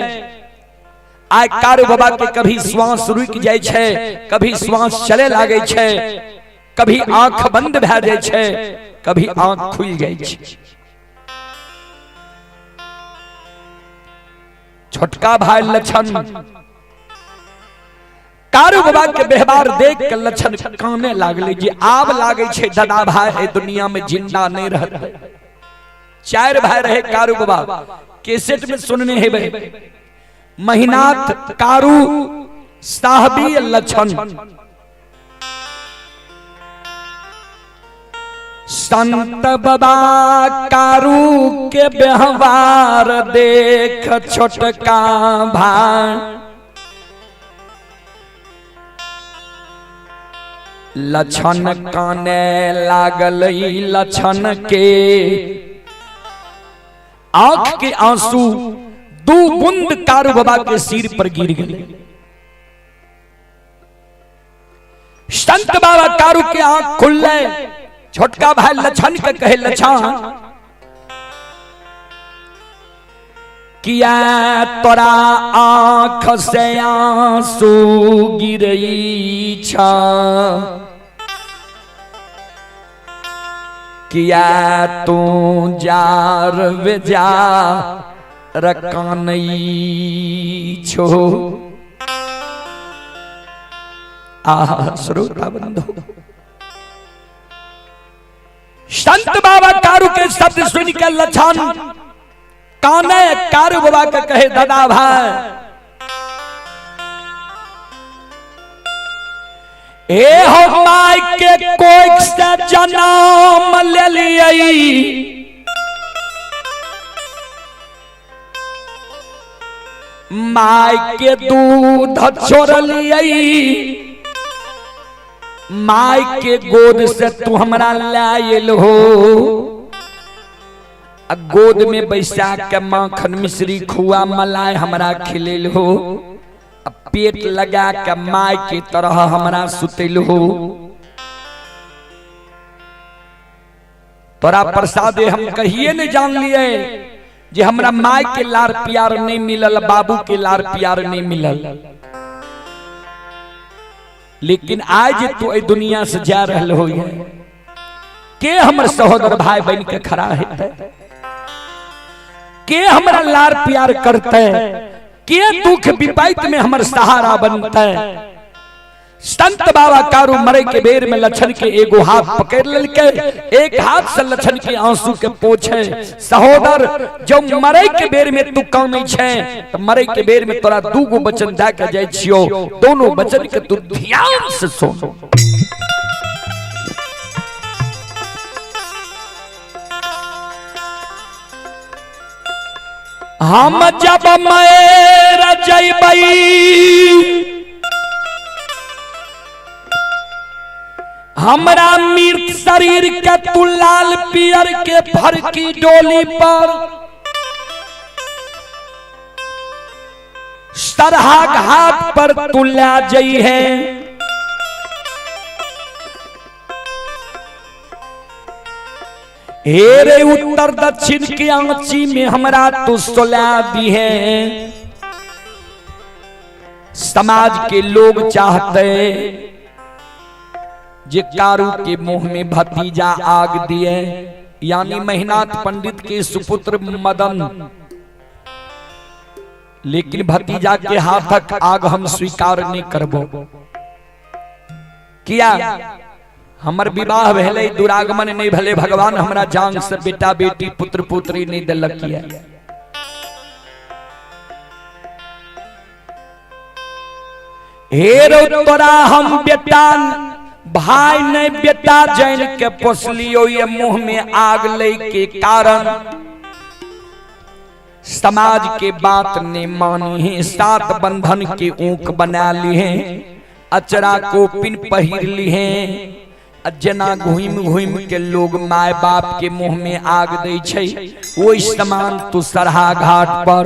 आय कारू बाबा के कभी श्वास रुक जाय छे, कभी श्वास चले लागे छे, कभी आंख बंद भै जाय छे, कभी आंख खुल जाय छे। छोटका भाई लक्षण कारू बाबा के व्यवहार देख के लक्षण काने लागले जे आब लागे छे दादा भाई दुनिया में जिंदा नहीं रहते। 4 भाई रहे कारू बाबा, कैसेट में सुनने हेबे, महीनाथ कारू साहबी लक्षण। संत बाबा कारू के व्यवहार देख छोटका भाई लक्षण काने लागल। लक्षण के आंख के आंसू 2 बूंद कारू बाबा के सिर पर गिर गए। संत बाबा कारू के आंख खुल गए। छोटका भाई लक्षण के कहे, लक्षण किया तोरा आंख से आंसू गिरई छा, किया तू जार बेजा रकानई छो। आहा श्रोता बंधु, संत बाबा कारू के शब्द सुन के लक्षण काने कारू बाबा के कहे, दादा भाई ए हो माई के कोई से जन्म ले लियई, माई के दूध छोड़ लियई, माई के गोद से तू हमरा लायल हो। गोद में बैसा के माखन मिश्री खुआ मलाई हमरा खिलेल हो। पेट लगा के माई की तरह हमरा सुतल हो। तोरा प्रसादे हम कहिए न जान लिए जे हमरा माई के लार प्यार नहीं मिलल, बाबू के लार प्यार नहीं मिलल। लेकिन आज तू ए दुनिया से जा रहल हो, के हमर सहोदर भाई बन के खड़ा है, के हमरा लार प्यार करते, के दुख विपैत में हमर सहारा बनते। संत बाबा कारू मरे के बेर में लक्षण के एगो हाथ पकड़ लेके, एक हाथ से लक्षण के आंसू के पोछे। सहोदर जो मरे के बेर में तू कौन छे, तो मरे के बेर में तोरा दूगो वचन दे के जाय छियो, दोनों वचन के तू ध्यान से सुन। हम जब मर जइबई हमरा मृत शरीर के तू लाल पियर के भर की डोली पर सरहा घाट पर तू ले जई है। हेरे उत्तर दक्षिण के आंची में हमरा तू सोला दी है। समाज के लोग चाहते जे कारू के मुंह में भतीजा आग दिए, यानी महिनाथ पंडित के सुपुत्र मदन, लेकिन भतीजा के हाथक आग हम स्वीकार नहीं करबो। किया हमर विवाह भेले, दुरागमन नहीं भले, भगवान हमरा जान से बेटा बेटी पुत्र पुत्री नहीं दिलक किया। हेरो तोरा हम बेटा भाई नहीं बेटा जैन के पोसलियो, ये मुंह में आग ले के कारण समाज के बात ने मानी है। सात बंधन के ऊक बना ली है, अचरा को पिन पहिर ली है। जना घूम घूम के लोग माय बाप के मुंह में आग दे छै, वो समान तू सरहा घाट पर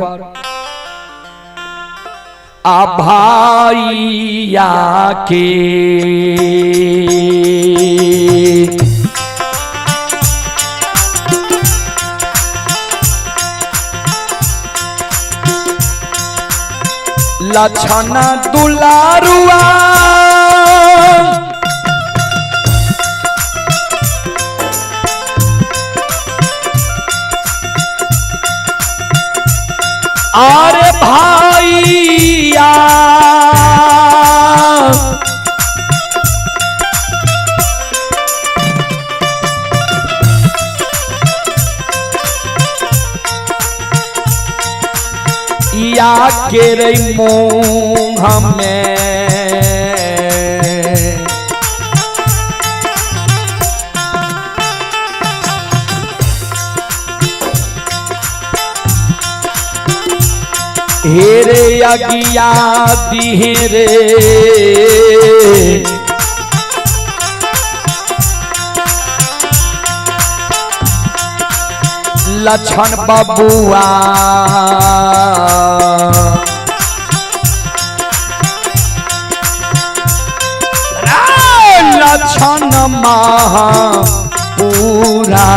आ भाइया के लक्षण दुलारुआ अरे भाइया या के रे मुँह में हेरे अगिया दिहेरे लक्षण बबुआ लक्षण महा पूरा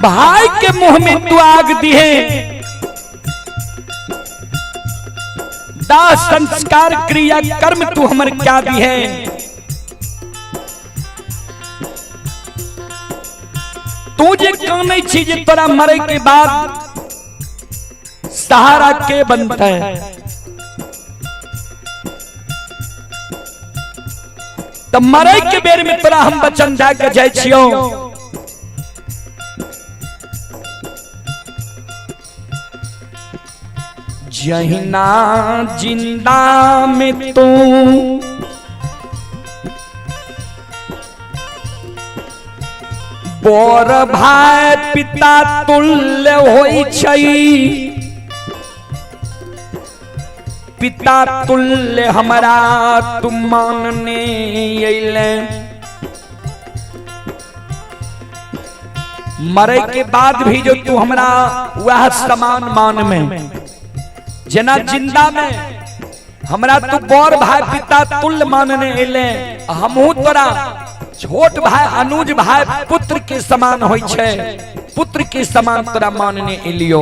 भाई के मुंह में तू आग दिए, दाह संस्कार क्रिया कर्म तू हमर क्या दिए। तू जे काने छी जे तोरा मरे के बाद सहारा के बनता है, तो मरे के बेर में तोरा हम वचन दे के जाय छियो, जहिना जिंदा में तू बर भाई पिता तुल्य होई छई, पिता तुल्य हमारा तुम मानने अइले। मरे के बाद भी जो तू हमरा वह समान मान में, जना जिंदा में हमरा तू बड़ भाई पिता तुल्य मानने अइले, हमहू तोरा छोट भाई अनुज भाई पुत्र के समान होई छे, पुत्र के समान तोरा मानने अइलियो।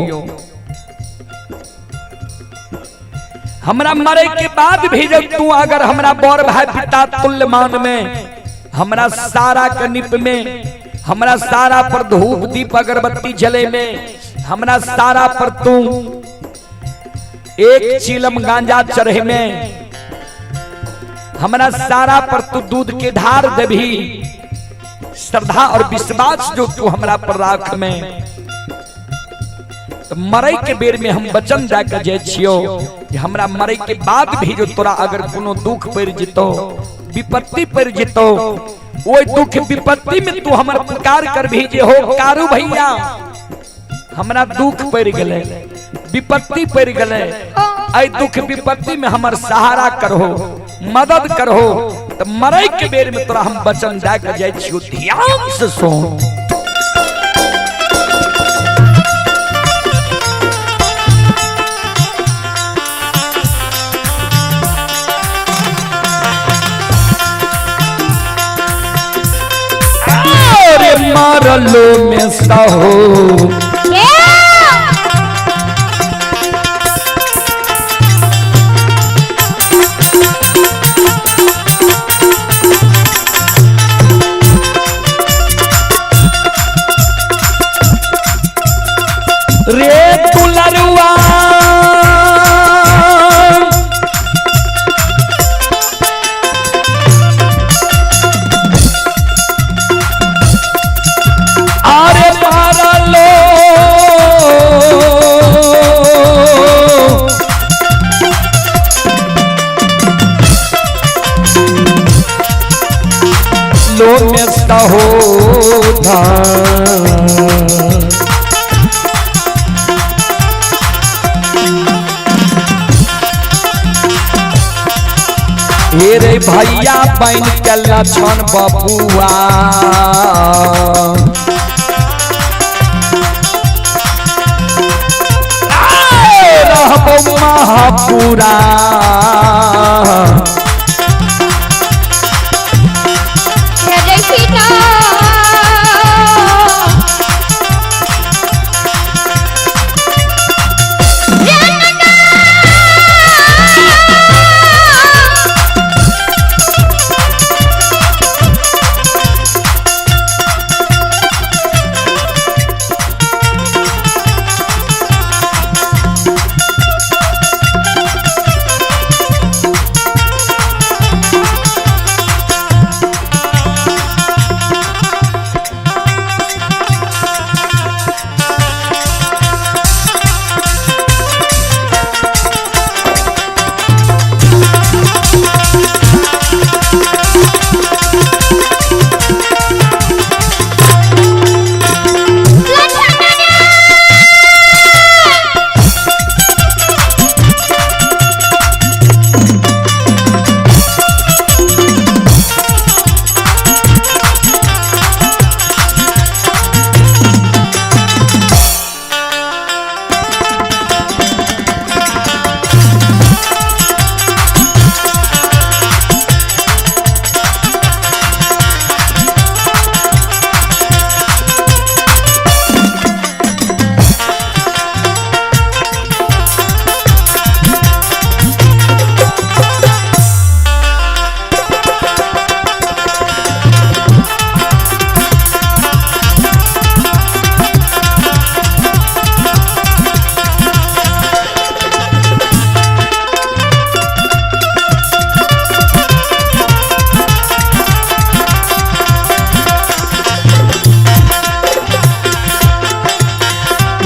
हमरा मरे के बाद भी जब तू अगर हमरा बड़ भाई पिता तुल्य मान में, हमरा सारा कनिप में, हमरा सारा पर धूप दीप अगरबत्ती जले में, हमरा सारा पर तू एक चीलम गांजा चढ़े में, हमरा सारा पर तू दूध के धार देभी, श्रद्धा और विश्वास जो तू हमरा पर राख में, तो मरे के बेर में हम वचन जाकर जाय छियो कि हमरा मरे के बाद भी जो तोरा अगर कोनो दुख पड़ जितो, विपत्ति पड़ जितो, वो दुख विपत्ति में तू हमर पुकार कर भी जे हो कारू भैया हमरा दुख पड़ गले, विपत्ति पड़ गले, आई दुख विपत्ति में हमर सहारा करहो, मदद करहो, तो मरे के बेर में तोरा हम वचन जाकर जाय छियो। ध्यान से सुन, मारलो में सहो रे दुलरुआ लो में सहो हे रे भैया बन के लछन बबुआ, रहबो महापुरा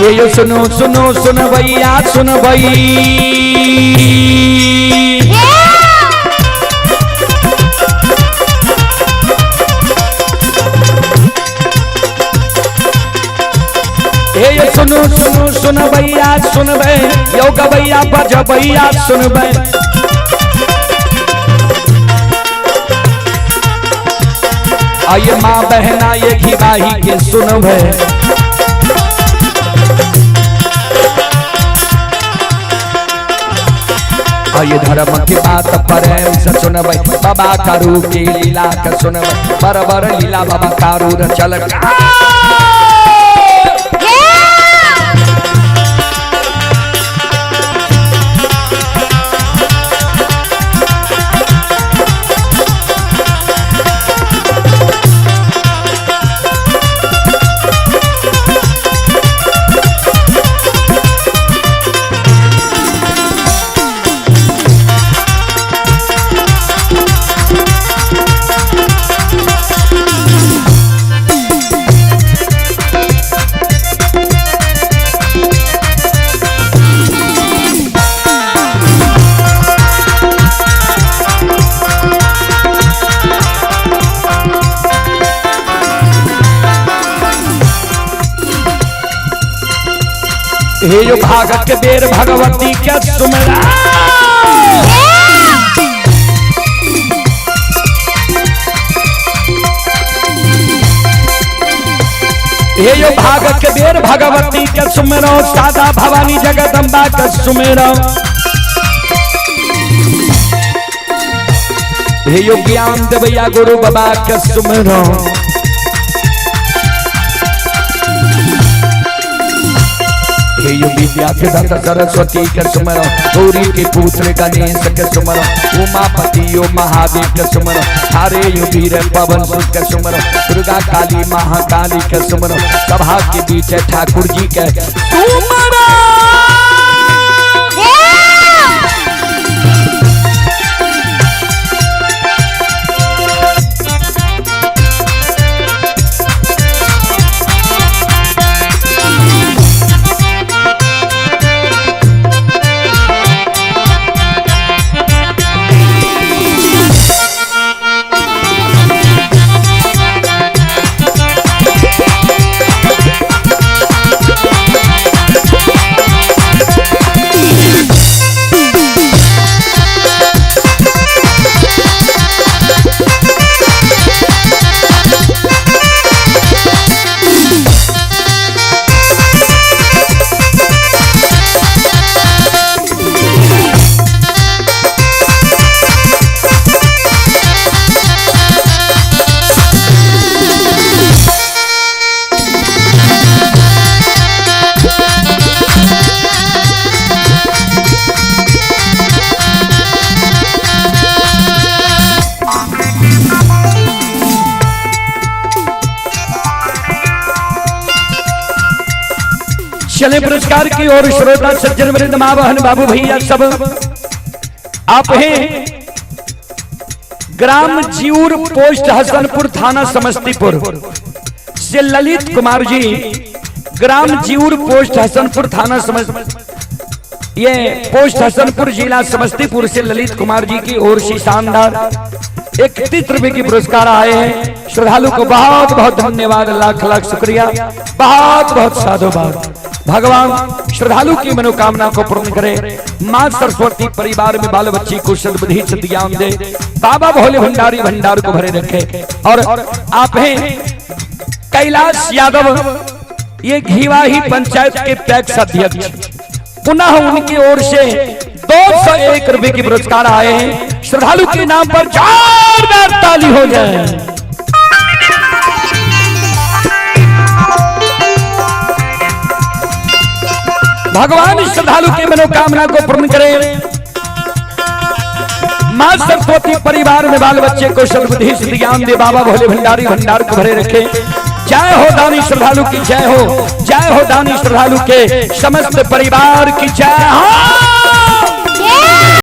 ये सुनो सुनो सुन भैया सुन भई, ये सुनो सुनो सुन भैया सुन भै, यो गवैया बज भैया सुन भै। आइए माँ बहना ये घिवाही के सुन भै, आइए धर्म की बात पर सुन भै, बाबा कारू की लीला का सुन भै, बरबर लीला बाबा कारू चल। हे यो भागत के बेर भगवती के सुमरा, हे यो भागत के बेर भगवती के सुमरो, सादा भवानी जगदम्बा के सुमरो। हे यो ज्ञान देवैया गुरु बाबा के सुमरो, हे यो विद्या के दाता सरस्वती के सुमरो, गौरी के पुत्र गणेश के सुमरो, उमापति यो महादेव के सुमरो, हारे यो वीर पवन सुत के सुमरो, दुर्गा काली महाकाली के सुमरो, सभा के बीच ठाकुर जी के सुमरो। चले पुरस्कार की ओर, श्रोता सज्जन वृंद मां बहन बाबू भैया सब आप हैं ग्राम जीउर पोस्ट हसनपुर थाना समस्तीपुर से ललित कुमार जी, ग्राम जीउर पोस्ट हसनपुर थाना ये पोस्ट हसनपुर जिला समस्तीपुर से ललित कुमार जी की ओर से शानदार 31 रुपए की पुरस्कार आए हैं। श्रद्धालु को बहुत बहुत धन्यवाद, लाख लाख शुक्रिया, बहुत बहुत साधुवाद। भगवान श्रद्धालु की मनोकामना को पूर्ण करे, मां सरस्वती परिवार में बाल बच्ची को सद्बुद्धि सद्ज्ञान दे, बाबा भोले भंडारी भंडार को भरे रखे। और आप हैं कैलाश यादव, ये घीवाही पंचायत के पैक्स अध्यक्ष, पुनः उनकी ओर से 201 रुपए की पुरस्कार आए हैं। श्रद्धालु के नाम पर जोरदार ताली हो जाए। भगवान श्रद्धालु की मनोकामना को पूर्ण करे, मां सरस्वती परिवार में बाल बच्चे को सद्बुद्धि सद्ज्ञान दे, बाबा भोले भंडारी भंडार को भरे रखे। जय हो दानी श्रद्धालु की जय हो, जय हो दानी श्रद्धालु के समस्त परिवार की जय हो।